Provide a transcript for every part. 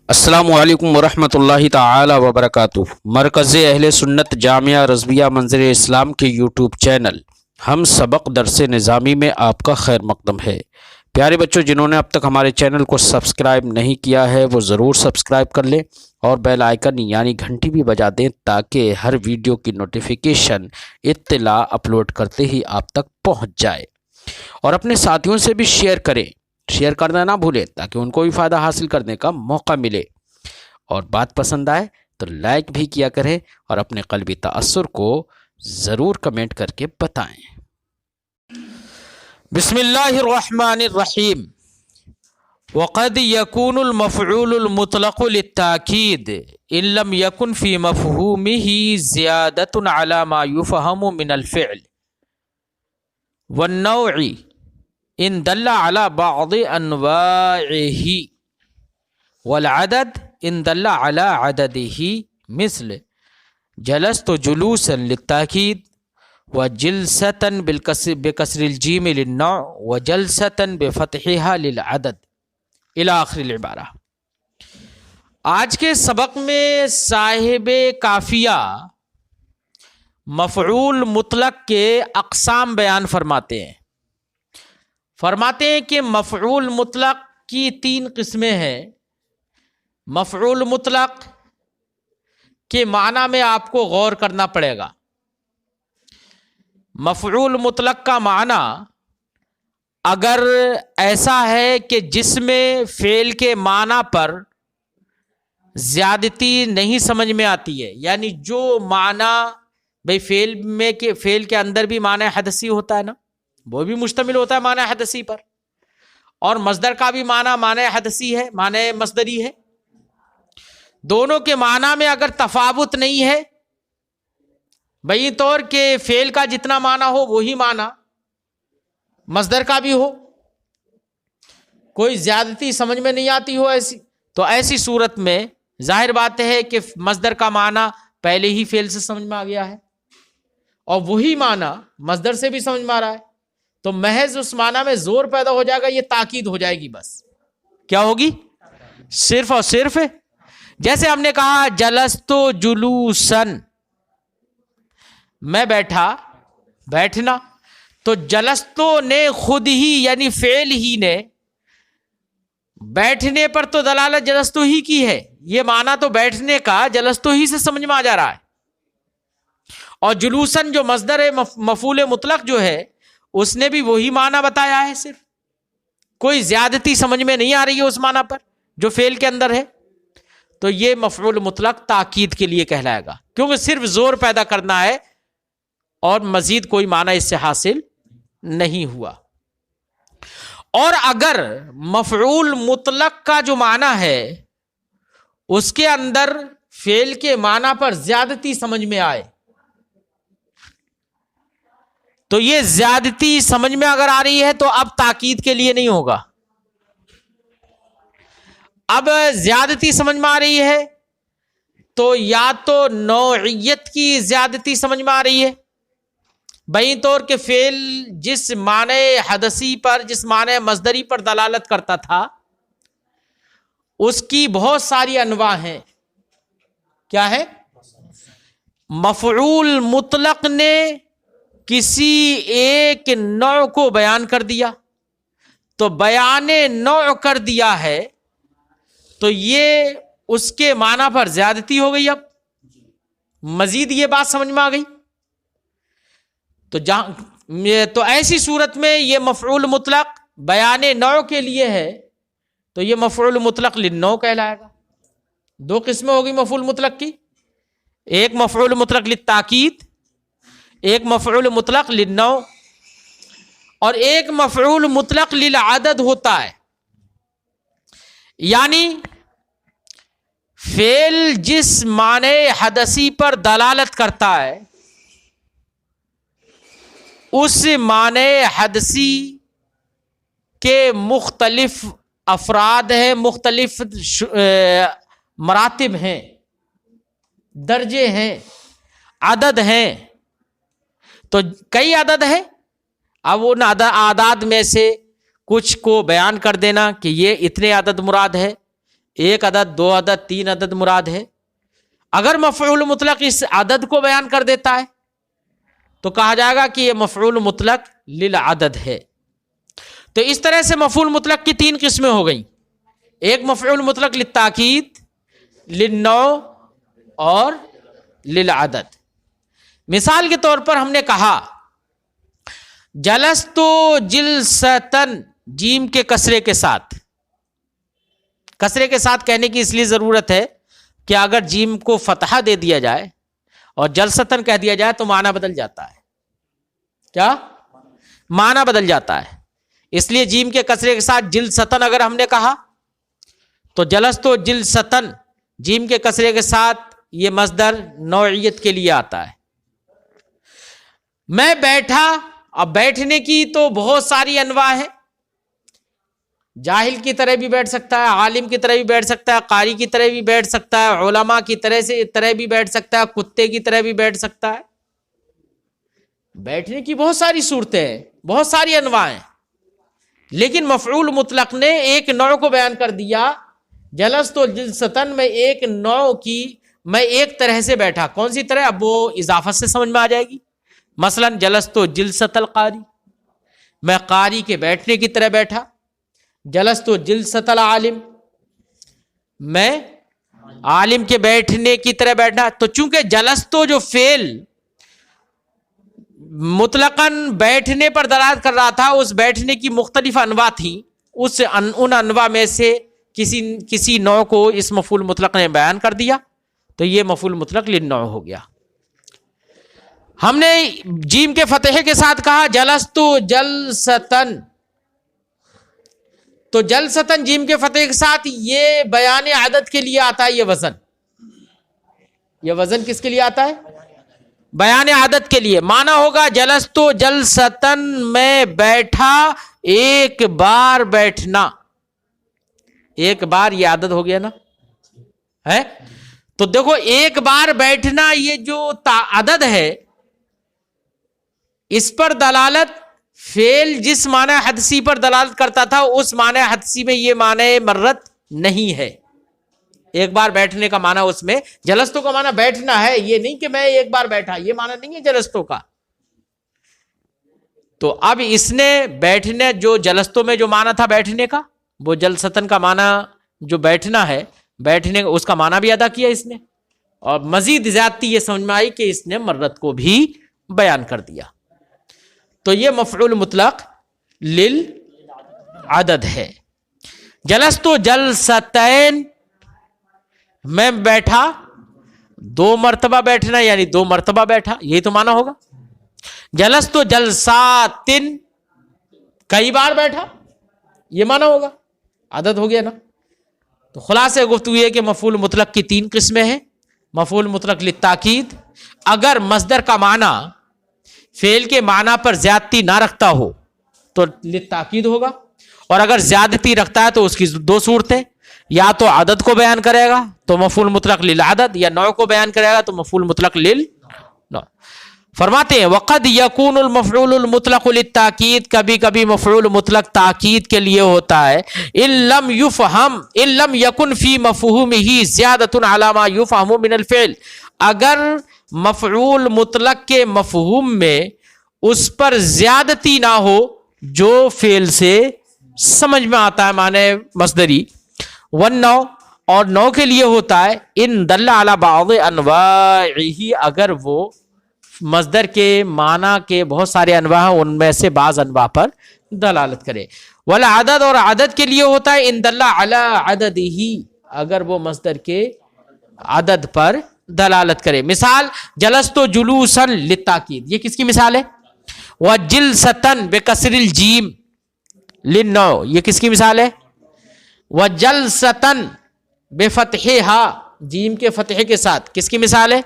السلام علیکم ورحمۃ اللہ تعالی وبرکاتہ۔ مرکز اہل سنت جامعہ رضویہ منظر اسلام کے یوٹیوب چینل ہم سبق درس نظامی میں آپ کا خیر مقدم ہے۔ پیارے بچوں، جنہوں نے اب تک ہمارے چینل کو سبسکرائب نہیں کیا ہے وہ ضرور سبسکرائب کر لیں اور بیل آئیکن یعنی گھنٹی بھی بجا دیں تاکہ ہر ویڈیو کی نوٹیفیکیشن اطلاع اپلوڈ کرتے ہی آپ تک پہنچ جائے، اور اپنے ساتھیوں سے بھی شیئر کریں، شیئر کرنا نہ بھولیں تاکہ ان کو بھی فائدہ حاصل کرنے کا موقع ملے، اور بات پسند آئے تو لائک بھی کیا کریں اور اپنے قلبی تأثر کو ضرور کمنٹ کر کے بتائیں۔ بسم اللہ الرحمن الرحیم۔ وقد يكون المفعول المطلق للتأكيد إن لم يكن في مفهومه زيادة على ما يفهم من الفعل والنوع إن دل على بعض أنواعه والعدد إن دل على عدده، مثل جلست جلوسا للتأكيد وجلسة بكسر الجيم للنوع وجلسة بفتحها للعدد الى آخر العبارہ۔ آج کے سبق میں صاحب کافیہ مفعول مطلق کے اقسام بیان فرماتے ہیں کہ مفعول مطلق کی 3 قسمیں ہیں۔ مفعول مطلق کے معنی میں آپ کو غور کرنا پڑے گا۔ مفعول مطلق کا معنی اگر ایسا ہے کہ جس میں فعل کے معنی پر زیادتی نہیں سمجھ میں آتی ہے، یعنی جو معنی بھئی فعل کے اندر بھی معنی حدثی ہوتا ہے نا، وہ بھی مشتمل ہوتا ہے معنی حدثی پر، اور مصدر کا بھی معنی حدثی ہے، معنی مصدری ہے۔ دونوں کے معنی میں اگر تفاوت نہیں ہے، بھئی طور کہ فعل کا جتنا معنی ہو وہی معنی مصدر کا بھی ہو، کوئی زیادتی سمجھ میں نہیں آتی ہو ایسی صورت میں ظاہر بات ہے کہ مصدر کا معنی پہلے ہی فعل سے سمجھ میں آ گیا ہے، اور وہی معنی مصدر سے بھی سمجھ میں آ رہا ہے، تو محض اس معنی میں زور پیدا ہو جائے گا، یہ تاکید ہو جائے گی۔ بس کیا ہوگی؟ صرف اور صرف، جیسے ہم نے کہا جلستو جلوسن، میں بیٹھا، بیٹھنا، تو جلستو نے خود ہی یعنی فعل ہی نے بیٹھنے پر تو دلالت جلستو ہی کی ہے، یہ معنی تو بیٹھنے کا جلستو ہی سے سمجھ میں آ جا رہا ہے، اور جلوسن جو مصدر ہے مفعول مطلق جو ہے اس نے بھی وہی معنی بتایا ہے، صرف کوئی زیادتی سمجھ میں نہیں آ رہی ہے اس معنی پر جو فعل کے اندر ہے، تو یہ مفعول مطلق تاکید کے لیے کہلائے گا، کیونکہ صرف زور پیدا کرنا ہے اور مزید کوئی معنی اس سے حاصل نہیں ہوا۔ اور اگر مفعول مطلق کا جو معنی ہے اس کے اندر فعل کے معنی پر زیادتی سمجھ میں آئے، تو یہ زیادتی سمجھ میں اگر آ رہی ہے تو اب تاکید کے لیے نہیں ہوگا۔ اب زیادتی سمجھ میں آ رہی ہے تو یا تو نوعیت کی زیادتی سمجھ میں آ رہی ہے، بہین طور کہ فعل جس معنی حدثی پر، جس معنی مصدری پر دلالت کرتا تھا اس کی بہت ساری انواع ہیں۔ کیا ہے؟ مفعول مطلق نے کسی ایک نوع کو بیان کر دیا، تو بیان نوع کر دیا ہے تو یہ اس کے معنی پر زیادتی ہو گئی۔ اب مزید یہ بات سمجھ میں آ گئی، تو ایسی صورت میں یہ مفعول مطلق بیان نوع کے لیے ہے تو یہ مفعول مطلق للنوع کہلائے گا۔ 2 قسمیں ہوگی مفعول مطلق کی، ایک مفعول مطلق للتاکید، ایک مفعول مطلق للنوع، اور ایک مفعول مطلق للعدد ہوتا ہے، یعنی فعل جس معنی حدثی پر دلالت کرتا ہے اس معنی حدثی کے مختلف افراد ہیں، مختلف مراتب ہیں، درجے ہیں، عدد ہیں، تو کئی عدد ہیں۔ اب ان اعداد میں سے کچھ کو بیان کر دینا کہ یہ اتنے عدد مراد ہے، ایک عدد، دو عدد، تین عدد مراد ہے. اگر مفعول مطلق اس عدد کو بیان کر دیتا ہے تو کہا جائے گا کہ یہ مفعول مطلق للعدد ہے. تو اس طرح سے مفعول مطلق کی تین قسمیں ہو گئیں. ایک مفعول مطلق للتاکید، للنوع اور للعدد. مثال کے طور پر ہم نے کہا جلستو جلستن، جیم کے کسرے کے ساتھ. کسرے کے ساتھ کہنے کی اس لیے ضرورت ہے کہ اگر جیم کو فتحہ دے دیا جائے اور جلستن کہہ دیا جائے تو معنی بدل جاتا ہے. کیا معنی بدل جاتا ہے؟ اس لیے جیم کے کسرے کے ساتھ جلستن اگر ہم نے کہا تو جلستو جلستن، جیم کے کسرے کے ساتھ یہ مصدر نوعیت کے لیے آتا ہے. میں بیٹھا، اب بیٹھنے کی تو بہت ساری انواع ہیں. جاہل کی طرح بھی بیٹھ سکتا ہے، عالم کی طرح بھی بیٹھ سکتا ہے، قاری کی طرح بھی بیٹھ سکتا ہے، علماء کی طرح بھی بیٹھ سکتا ہے، کتے کی طرح بھی بیٹھ سکتا ہے. بیٹھنے کی بہت ساری صورتیں ہیں، بہت ساری انواع ہیں. لیکن مفعول مطلق نے ایک نوع کو بیان کر دیا. جلست و جلستن میں ایک نوع کی، میں ایک طرح سے بیٹھا. کون سی طرح؟ اب وہ اضافت سے سمجھ میں آ جائے گی. مثلا جلست و جلست القاری، میں قاری کے بیٹھنے کی طرح بیٹھا. جلست و جلست العالم، میں عالم کے بیٹھنے کی طرح بیٹھا. تو چونکہ جلستو جو فعل مطلقاً بیٹھنے پر دلالت کر رہا تھا، اس بیٹھنے کی مختلف انواع تھیں. ان انواع میں سے کسی نوع کو اس مفعول مطلق نے بیان کر دیا تو یہ مفعول مطلق للنوع ہو گیا. ہم نے جیم کے فتحے کے ساتھ کہا جلستو جلستن، تو جلستن جیم کے فتحے کے ساتھ یہ بیان عدد کے لیے آتا ہے. یہ وزن کس کے لیے آتا ہے؟ بیان عدد کے لیے. معنی ہوگا جلستو جلستن، میں بیٹھا ایک بار بیٹھنا. ایک بار یہ عدد ہو گیا نا ہے. تو دیکھو ایک بار بیٹھنا یہ جو عدد ہے اس پر دلالت فعل جس معنی حدثی پر دلالت کرتا تھا اس معنی حدثی میں یہ معنی مرت نہیں ہے. ایک بار بیٹھنے کا معنی اس میں جلستو کا معنی بیٹھنا ہے، یہ نہیں کہ میں ایک بار بیٹھا، یہ معنی نہیں ہے جلستو کا. تو اب اس نے بیٹھنے جو جلستو میں جو معنی تھا بیٹھنے کا، وہ جلستن کا معنی جو بیٹھنا ہے، بیٹھنے اس کا معنی بھی ادا کیا اس نے. اور مزید زیادتی یہ سمجھ میں آئی کہ اس نے مرت کو بھی بیان کر دیا. تو یہ مفعول مطلق للعدد ہے. جلستو جلستین، میں بیٹھا دو مرتبہ بیٹھنا، یعنی دو مرتبہ بیٹھا، یہی تو معنی ہوگا. جلستو جلساتن، کئی بار بیٹھا، یہ معنی ہوگا، عدد ہو گیا نا. تو خلاصہ گفتگو یہ کہ مفعول مطلق کی تین قسمیں ہیں. مفعول مطلق للتاکید، اگر مصدر کا معنی فعل کے معنی پر زیادتی نہ رکھتا ہو تو للتاکید ہوگا، اور اگر زیادتی رکھتا ہے تو اس کی دو صورتیں، یا تو عدد کو بیان کرے گا تو مفعول مطلق للعدد، یا نوع کو بیان کرے گا تو مفعول مطلق للنوع. فرماتے ہیں وقد یکون المفعول المطلق للتاکید، کبھی کبھی مفعول مطلق تاکید کے لیے ہوتا ہے. ان لم یکن فی مفہومہ زیادۃ علی ما یفہم من الفعل، اگر مفعول مطلق کے مفہوم میں اس پر زیادتی نہ ہو جو فعل سے سمجھ میں آتا ہے معنی مصدری. والنوع، اور نوع کے لیے ہوتا ہے ان دل علی بعض انواعہ، اگر وہ مصدر کے معنی کے بہت سارے انواع ہیں ان میں سے بعض انواع پر دلالت کرے. والعدد، اور عدد کے لیے ہوتا ہے ان دل علی عددہ، اگر وہ مصدر کے عدد پر دلالت کرے. مثال جلستو جلوسا للتاکید، یہ کس کی مثال ہے؟ وجلستن بکسر الجیم للنوع، یہ کس کی مثال ہے؟ وجلستن بفتحہا، جیم کے فتحے کے ساتھ، کس کی مثال ہے؟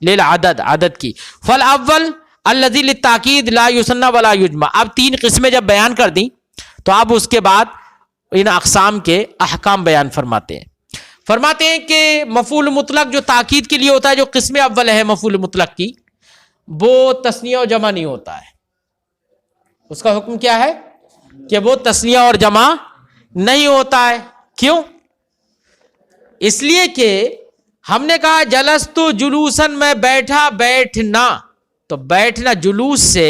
للعدد، عدد کی. فالاول الذی للتاکید لا یثنى ولا یجمع. اب تین قسمیں جب بیان کر دیں تو اب اس کے بعد ان اقسام کے احکام بیان فرماتے ہیں. فرماتے ہیں کہ مفعول مطلق جو تاکید کے لیے ہوتا ہے، جو قسم اول ہے مفعول مطلق کی، وہ تثنیہ اور جمع نہیں ہوتا ہے. اس کا حکم کیا ہے؟ کہ وہ تثنیہ اور جمع نہیں ہوتا ہے. کیوں؟ اس لیے کہ ہم نے کہا جلست جلوسن، میں بیٹھا، بیٹھنا، تو بیٹھنا جلوس سے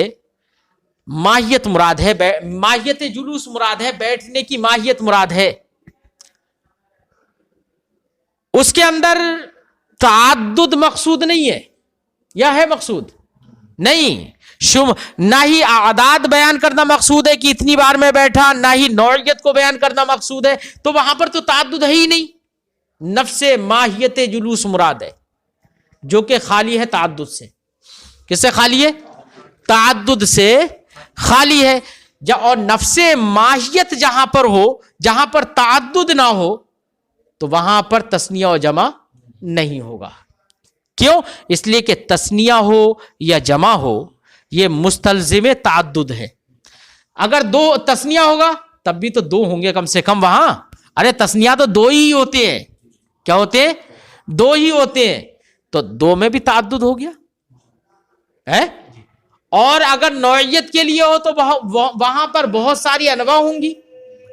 ماہیت مراد ہے، ماہیت جلوس مراد ہے، بیٹھنے کی ماہیت مراد ہے. اس کے اندر تعدد مقصود نہیں ہے، یا ہے مقصود؟ نہیں. نہ ہی اعداد بیان کرنا مقصود ہے کہ اتنی بار میں بیٹھا، نہ ہی نوعیت کو بیان کرنا مقصود ہے، تو وہاں پر تو تعدد ہے ہی نہیں. نفس ماہیت جلوس مراد ہے، جو کہ خالی ہے تعدد سے. کس سے خالی ہے؟ تعدد سے خالی ہے. اور نفس ماہیت جہاں پر ہو، جہاں پر تعدد نہ ہو، تو وہاں پر تثنیہ و جمع نہیں ہوگا. کیوں؟ اس لیے کہ تثنیہ ہو یا جمع ہو، یہ مستلزم تعدد ہے. اگر دو تثنیہ ہوگا تب بھی تو دو ہوں گے کم سے کم وہاں. ارے تثنیہ تو دو ہی ہوتے ہیں. کیا ہوتے ہیں؟ دو ہی ہوتے ہیں. تو دو میں بھی تعدد ہو گیا ہے. اور اگر نوعیت کے لیے ہو تو وہاں پر بہت ساری انواع ہوں گی.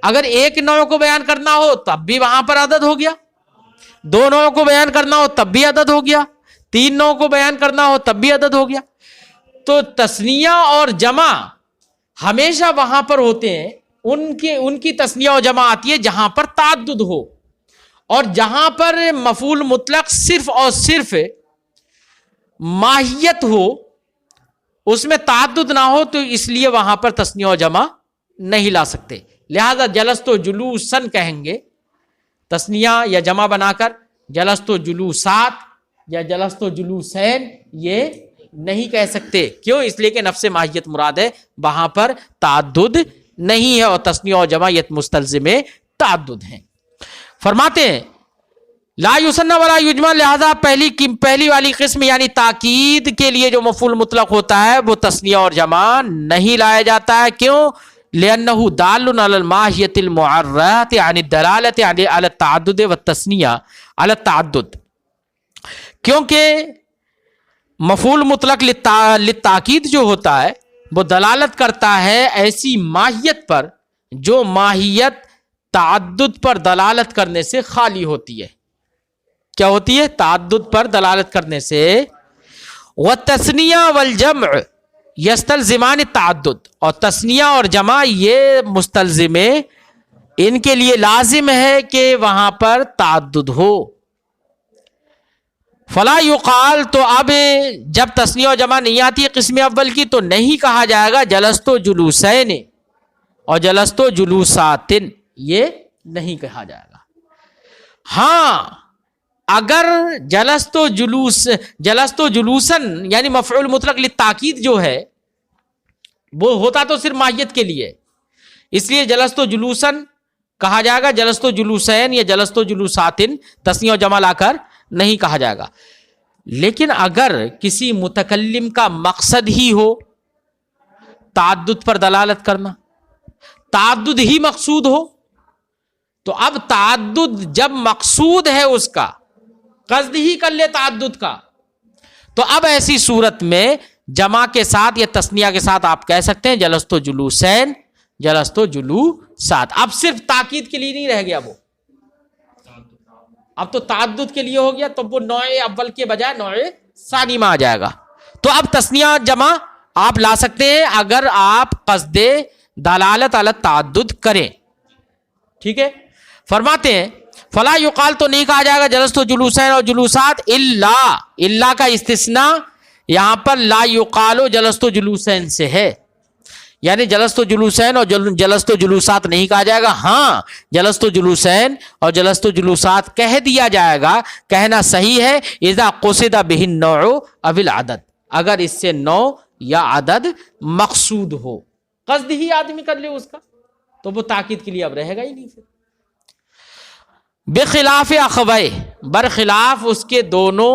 اگر ایک نوع کو بیان کرنا ہو تب بھی وہاں پر عدد ہو گیا، دو نوع کو بیان کرنا ہو تب بھی عدد ہو گیا، تین نوع کو بیان کرنا ہو تب بھی عدد ہو گیا. تو تثنیہ اور جمع ہمیشہ وہاں پر ہوتے ہیں، ان کی تثنیہ و جمع آتی ہے جہاں پر تعدد ہو. اور جہاں پر مفعول مطلق صرف اور صرف ماہیت ہو، اس میں تعدد نہ ہو، تو اس لیے وہاں پر تثنیہ و جمع نہیں لا سکتے. لہذا جلست و جلوسن کہیں گے تثنیہ یا جمع بنا کر. جلست و جلوسات یا جلست و جلوسین یہ نہیں کہہ سکتے. کیوں؟ اس لیے کہ نفس ماہیت مراد ہے، وہاں پر تعدد نہیں ہے، اور تثنیہ و جمع یہ مستلزم تعدد ہیں. فرماتے ہیں لا یثنى ولا یجمع، لہذا پہلی والی قسم یعنی تاکید کے لیے جو مفعول مطلق ہوتا ہے وہ تثنیہ اور جمع نہیں لایا جاتا ہے. کیوں؟ لأنه دال على الماہیت المعرات عن الدلالة على التعدد والتثنیہ على التعدد. کیونکہ مفعول مطلق للتاکید جو ہوتا ہے وہ دلالت کرتا ہے ایسی ماہیت پر جو ماہیت تعدد پر دلالت کرنے سے خالی ہوتی ہے. کیا ہوتی ہے؟ تعدد پر دلالت کرنے سے. والتثنیہ والجمع یستلزمان التعدد، اور تثنیہ اور جمع یہ مستلزم، ان کے لیے لازم ہے کہ وہاں پر تعدد ہو. فلا یقال، تو اب جب تثنیہ و جمع نہیں آتی ہے قسم اول کی، تو نہیں کہا جائے گا جلست و جلوسین اور جلست و جلوساتن، یہ نہیں کہا جائے گا. ہاں اگر جلست و جلوسن یعنی مفعول مطلق للتاکید جو ہے وہ ہوتا تو صرف ماہیت کے لیے، اس لیے جلست و جلوسن کہا جائے گا، جلست و جلوسین یا جلست و جلوساتن تثنیہ و جمع لا کر نہیں کہا جائے گا. لیکن اگر کسی متکلم کا مقصد ہی ہو تعدد پر دلالت کرنا، تعدد ہی مقصود ہو، تو اب تعدد جب مقصود ہے اس کا، قصد ہی کر لے تعدد کا، تو اب ایسی صورت میں جمع کے ساتھ یا تثنیہ کے ساتھ آپ کہہ سکتے ہیں جلست و جلوسین، جلست و جلوسات. اب صرف تاکید کے لیے نہیں رہ گیا، وہ اب تو تعدد کے لیے ہو گیا، تو وہ نوع اول کے بجائے نوع ثانی میں آ جائے گا. تو اب تثنیہ جمع آپ لا سکتے ہیں اگر آپ قصد دلالت علی تعدد کریں. ٹھیک ہے. فرماتے ہیں فلا یقال، تو نہیں کہا جائے گا جلست و جلوسین اور جلوسات، الا کا استثناء یہاں پر لا یقال جلست و جلوسین سے ہے، یعنی جلست و جلوسین اور جلست و جلوسات نہیں کہا جائے گا. ہاں جلست و جلوسین اور جلست و جلوسات کہہ دیا جائے گا، کہنا صحیح ہے. اذا قصد به النوع او العدد، اگر اس سے نوع یا عدد مقصود ہو، قصد ہی آدمی کر لے اس کا، تو وہ تاکید کے لیے اب رہے گا ہی نہیں. پھر بخلاف اخوی، برخلاف اس کے دونوں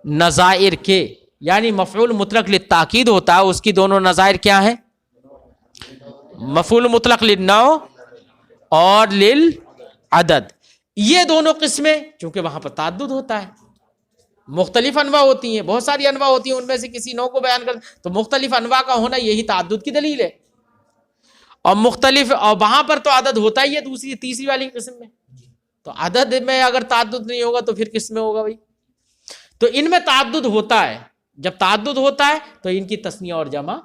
نظائر کے، یعنی مفعول مطلق للتاکید ہوتا ہے، اس کی دونوں نظائر کیا ہیں؟ مفعول مطلق للنوع اور للعدد. یہ دونوں قسمیں چونکہ وہاں پر تعدد ہوتا ہے، مختلف انواع ہوتی ہیں، بہت ساری انواع ہوتی ہیں، ان میں سے کسی نوع کو بیان کر، تو مختلف انواع کا ہونا یہی تعدد کی دلیل ہے. اور مختلف، اور وہاں پر تو عدد ہوتا ہی ہے تیسری والی قسم میں، تو عدد میں اگر تعدد نہیں ہوگا تو پھر کس میں ہوگا بھائی؟ تو ان میں تعدد ہوتا ہے، جب تعدد ہوتا ہے تو ان کی تثنیہ اور جمع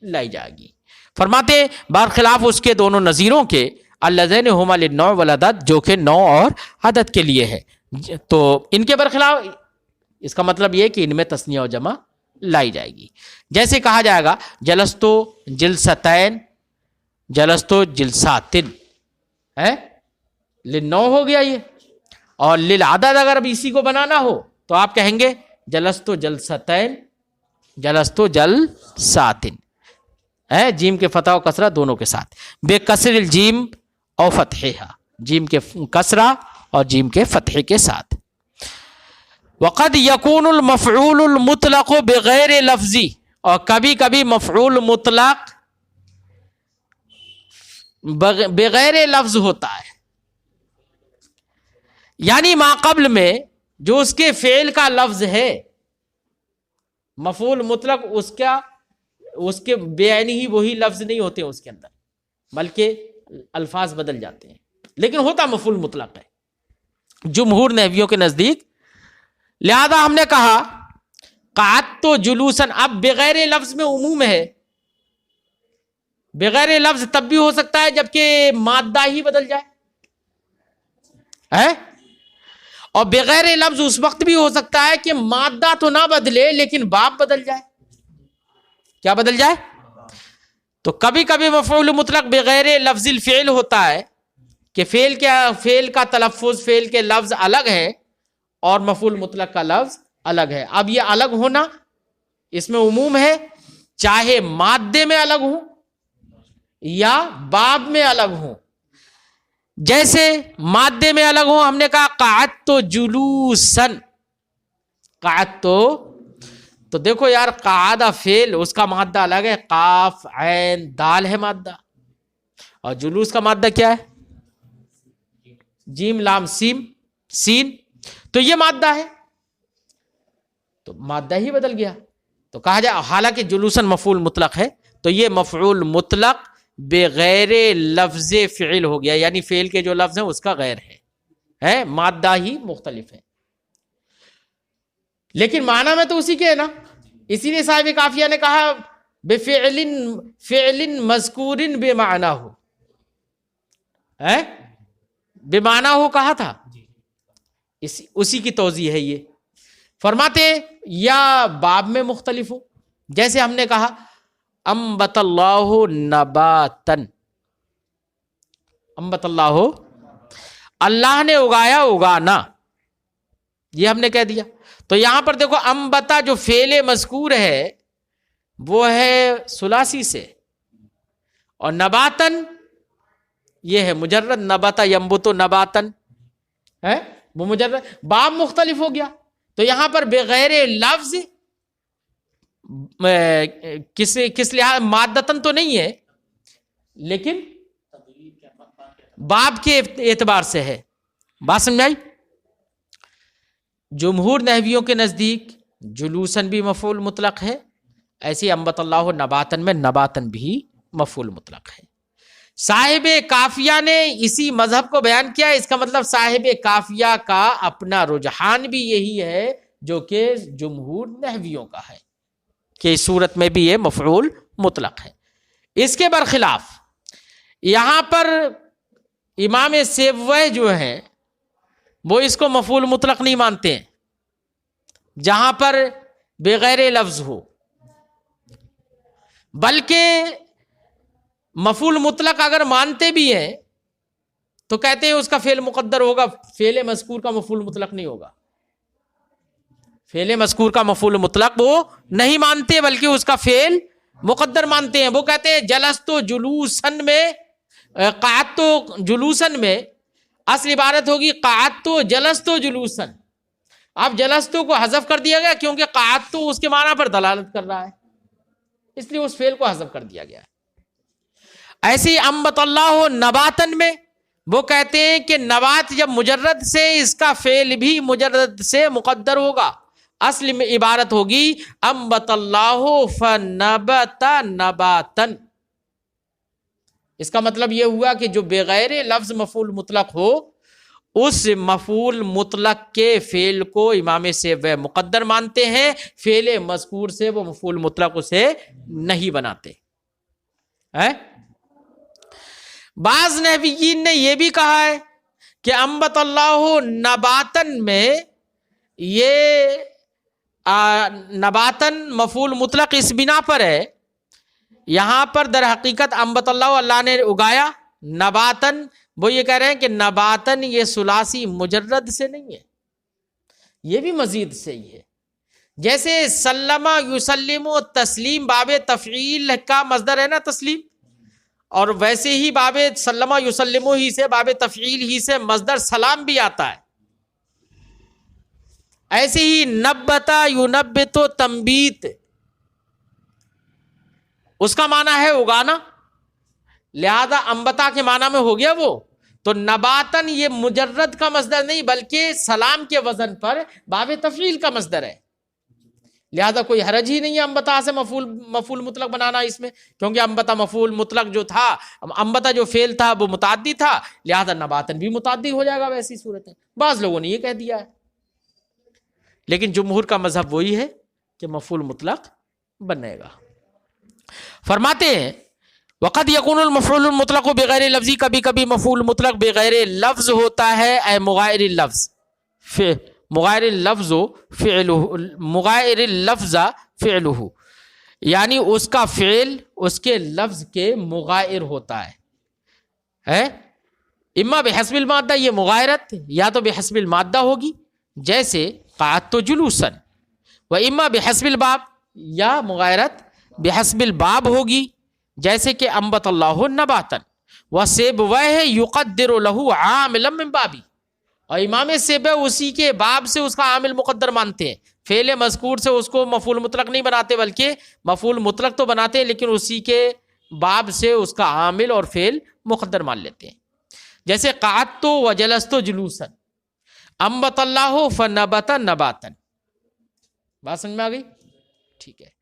لائی جائے گی۔ فرماتے برخلاف اس کے دونوں نظیروں کے اللذین ہما للنوع والعدد، جو کہ نوع اور عدد کے لیے ہے، تو ان کے برخلاف اس کا مطلب یہ کہ ان میں تثنیہ اور جمع لائی جائے گی۔ جیسے کہا جائے گا جلستو جلستین، جلستو جلساتن، ہے للنوع ہو گیا یہ، اور للعدد اگر اب اسی کو بنانا ہو تو آپ کہیں گے جلستو جلستین، جلستو جلساتن، ہے جیم کے فتح و کسرہ دونوں کے ساتھ، بے کسر الجیم او فتحہ، جیم کے کسرہ اور جیم کے فتحے کے ساتھ۔ وقد یکون المفعول المطلق بغیر لفظی، اور کبھی کبھی مفعول مطلق بغیر لفظ ہوتا ہے، یعنی ما قبل میں جو اس کے فعل کا لفظ ہے، مفعول مطلق اس کے بے عینی ہی وہی لفظ نہیں ہوتے اس کے اندر، بلکہ الفاظ بدل جاتے ہیں، لیکن ہوتا مفعول مطلق ہے جمہور نحویوں کے نزدیک۔ لہذا ہم نے کہا قعدت جلوساً، اب بغیر لفظ میں عموم ہے، بغیر لفظ تب بھی ہو سکتا ہے جبکہ مادہ ہی بدل جائے، ہے، اور بغیر لفظ اس وقت بھی ہو سکتا ہے کہ مادہ تو نہ بدلے لیکن باب بدل جائے۔ کیا بدل جائے؟ تو کبھی کبھی مفعول مطلق بغیر لفظ الفعل ہوتا ہے کہ فعل کا تلفظ، فعل کے لفظ الگ ہے اور مفعول مطلق کا لفظ الگ ہے۔ اب یہ الگ ہونا اس میں عموم ہے، چاہے مادے میں الگ ہوں یا باب میں الگ ہوں۔ جیسے مادے میں الگ ہوں، ہم نے کہا قعدت جلوسن، قعدت، تو دیکھو یار قعدہ فعل اس کا مادہ الگ ہے، قاف عین دال ہے مادہ، اور جلوس کا مادہ کیا ہے؟ جیم لام سیم سین، تو یہ مادہ ہے، تو مادہ ہی بدل گیا، تو کہا جائے حالانکہ جلوسن مفعول مطلق ہے تو یہ مفعول مطلق بغیر لفظ فعل ہو گیا، یعنی فعل کے جو لفظ ہیں اس کا غیر ہے، مادہ ہی مختلف ہے، لیکن معنی میں تو اسی کے ہے نا۔ اسی لیے صاحب کافیہ نے کہا بفعل فعل مذکور بمعنہ ہو، بمعنہ ہو کہا تھا، اسی کی توضیح ہے یہ۔ فرماتے یا باب میں مختلف ہو، جیسے ہم نے کہا انبت اللہ نباتن، انبت اللہ، اللہ نے اگایا اگانا، یہ ہم نے کہہ دیا۔ تو یہاں پر دیکھو انبتا جو فعل مذکور ہے وہ ہے ثلاثی سے، اور نباتن یہ ہے مجرد، نبتا ینبت نباتن ہے وہ مجرد، باب مختلف ہو گیا۔ تو یہاں پر بغیر لفظ کس لحاظ مادتن تو نہیں ہے لیکن باب کے اعتبار سے ہے، بات سمجھائی؟ جمہور نحویوں کے نزدیک جلوسن بھی مفعول مطلق ہے، ایسے انبت اللہ نباتن میں نباتن بھی مفعول مطلق ہے۔ صاحب کافیہ نے اسی مذہب کو بیان کیا، اس کا مطلب صاحب کافیہ کا اپنا رجحان بھی یہی ہے جو کہ جمہور نحویوں کا ہے کہ اس صورت میں بھی یہ مفعول مطلق ہے۔ اس کے برخلاف یہاں پر امام سیبویہ جو ہیں وہ اس کو مفعول مطلق نہیں مانتے ہیں، جہاں پر بغیر لفظ ہو، بلکہ مفعول مطلق اگر مانتے بھی ہیں تو کہتے ہیں اس کا فعل مقدر ہوگا، فعل مذکور کا مفعول مطلق نہیں ہوگا، فعل مذکور کا مفعول مطلق وہ نہیں مانتے بلکہ اس کا فعل مقدر مانتے ہیں۔ وہ کہتے ہیں جلستو جلوسن میں، قعدتو جلوسن میں اصل عبارت ہوگی قعدتو جلستو جلوسن، اب جلستو کو حذف کر دیا گیا کیونکہ قعدتو اس کے معنی پر دلالت کر رہا ہے، اس لیے اس فعل کو حذف کر دیا گیا ہے۔ ایسے ہی انبت اللہ نباتن میں وہ کہتے ہیں کہ نبات جب مجرد سے، اس کا فعل بھی مجرد سے مقدر ہوگا، اصل میں عبارت ہوگی انبت اللہ فنبت نباتن۔ اس کا مطلب یہ ہوا کہ جو بغیر لفظ مفعول مطلق ہو اس مفعول مطلق کے فعل کو امام سیبوی مقدر مانتے ہیں، فعل مذکور سے وہ مفعول مطلق اسے نہیں بناتے ہے۔ بعض نحویین نے یہ بھی کہا ہے کہ انبت اللہ نباتن میں یہ نباتن مفعول مطلق اس بنا پر ہے، یہاں پر در حقیقت انبت اللہ نے اگایا، نباتن وہ یہ کہہ رہے ہیں کہ نباتن یہ ثلاثی مجرد سے نہیں ہے، یہ بھی مزید سے ہی ہے۔ جیسے سلم یسلم و تسلیم باب تفعیل کا مصدر ہے نا تسلیم، اور ویسے ہی باب سلم یسلم ہی سے باب تفعیل ہی سے مصدر سلام بھی آتا ہے۔ ایسے ہی نبتا ینبت و تنبیت، اس کا معنی ہے اگانا، لہذا انبتا کے معنی میں ہو گیا وہ، تو نباتن یہ مجرد کا مصدر نہیں بلکہ سلام کے وزن پر باب تفعیل کا مصدر ہے، لہذا کوئی حرج ہی نہیں ہے انبتا سے مفعول مطلق بنانا اس میں، کیونکہ انبتا مفعول مطلق جو تھا، انبتا جو فعل تھا وہ متعدی تھا، لہذا نباتن بھی متعدی ہو جائے گا ویسی صورت ہے۔ بعض لوگوں نے یہ کہہ دیا ہے، لیکن جمہور کا مذہب وہی ہے کہ مفعول مطلق بنے گا۔ فرماتے ہیں وقد یکون المفعول المطلق بغیر لفظی، کبھی کبھی مفعول مطلق بغیر لفظ ہوتا ہے، اے مغائر اللفظ مغائر اللفظ فعلہ، یعنی اس کا فعل اس کے لفظ کے مغائر ہوتا ہے، اما بحسب المادہ، یہ مغائرت یا تو بحسب المادہ ہوگی جیسے قعدت جلوسا، و اما بحسب الباب، یا مغائرت بحسب الباب ہوگی جیسے کہ انبت اللہ نباتن، وسیبویہ یقدر لہ عاملا من بابی، اور امام سیبوی اسی کے باب سے اس کا عامل مقدر مانتے ہیں، فعل مذکور سے اس کو مفعول مطلق نہیں بناتے بلکہ مفعول مطلق تو بناتے ہیں لیکن اسی کے باب سے اس کا عامل اور فعل مقدر مان لیتے ہیں، جیسے قعدت و جلست جلوسا، انبت اللہ فنبت نباتن۔ بات سمجھ میں آ گئی؟ ٹھیک ہے۔